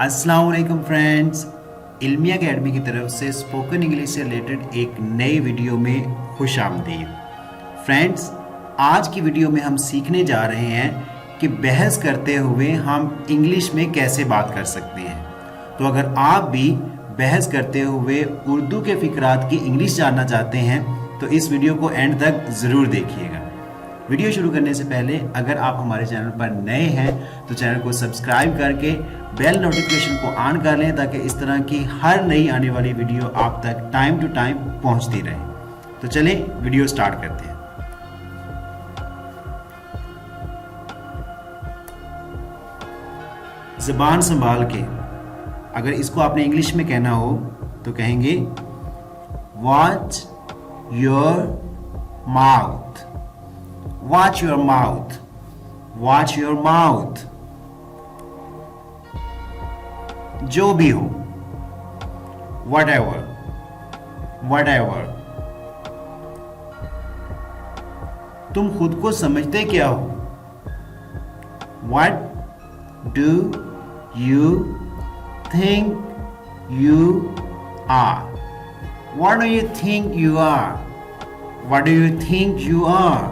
अस्सलाम वालेकुम friends, इल्मिया academy की तरफ से स्पोकन इंग्लिश से रिलेटेड एक नए वीडियो में खुश आमदीद। फ्रेंड्स, आज की वीडियो में हम सीखने जा रहे हैं कि बहस करते हुए हम इंग्लिश में कैसे बात कर सकते हैं। तो अगर आप भी बहस करते हुए उर्दू के फ़िक्रात की इंग्लिश जानना चाहते हैं तो इस वीडियो को एंड तक ज़रूर देखिएगा। वीडियो शुरू करने से पहले अगर आप हमारे चैनल पर नए हैं तो चैनल को सब्सक्राइब करके बेल नोटिफिकेशन को ऑन कर लें ताकि इस तरह की हर नई आने वाली वीडियो आप तक टाइम टू टाइम पहुंचती रहे। तो चलें वीडियो स्टार्ट करते हैं। ज़बान संभाल के अगर इसको आपने इंग्लिश में कहना हो तो कहेंगे watch your mouth, watch your mouth, watch your mouth. जो भी हो, whatever, whatever। तुम खुद को समझते क्या हो? What do you think you are? What do you think you are? What do you think you are?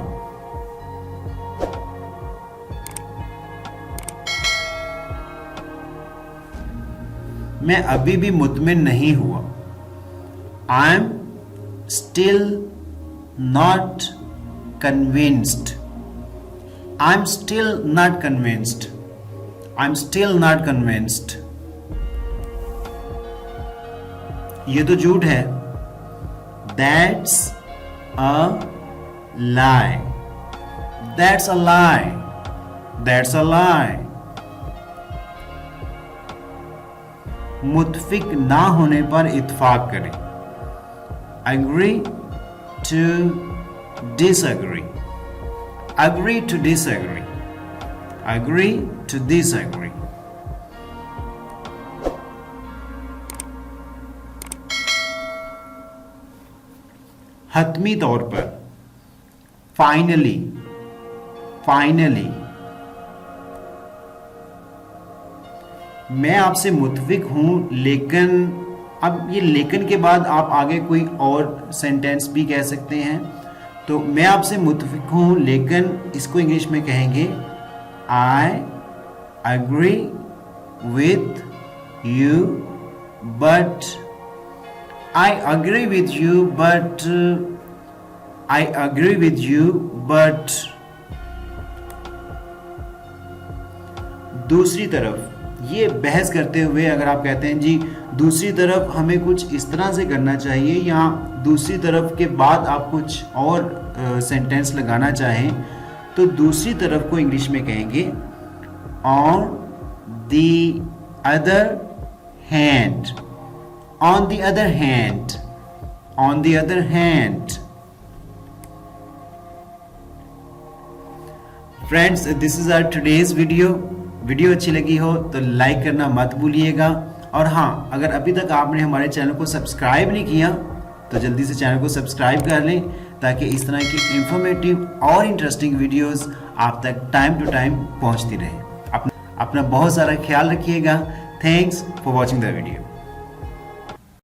मैं अभी भी मुतमिन नहीं हुआ। I am still not convinced. I am still not convinced. I am still not convinced. ये तो झूठ है। That's a lie. That's a lie. That's a lie. मुत्फिक ना होने पर इत्फाक करें। Agree to disagree. Agree to disagree. Agree to disagree. हतमी तौर पर फाइनली, फाइनली। मैं आपसे मुत्फिक हूं लेकिन, अब ये लेकिन के बाद आप आगे कोई और सेंटेंस भी कह सकते हैं। तो मैं आपसे मुत्फिक हूं लेकिन इसको इंग्लिश में कहेंगे I agree with you but, I agree with you but, I agree with you but. दूसरी तरफ ये बहस करते हुए अगर आप कहते हैं जी दूसरी तरफ हमें कुछ इस तरह से करना चाहिए, या दूसरी तरफ के बाद आप कुछ और सेंटेंस लगाना चाहें तो दूसरी तरफ को इंग्लिश में कहेंगे on the other hand. On the other hand. On the other hand. Friends, this is our today's video. Video अच्छी लगी हो तो लाइक करना मत भूलिएगा। और हाँ, अगर अभी तक आपने हमारे चैनल को सब्सक्राइब नहीं किया तो जल्दी से चैनल को सब्सक्राइब कर लें ताकि इस तरह की इंफॉर्मेटिव और इंटरेस्टिंग वीडियोस आप तक टाइम टू टाइम पहुंचती रहे। अपना बहुत सारा ख्याल रखिएगा। Thanks for watching the video.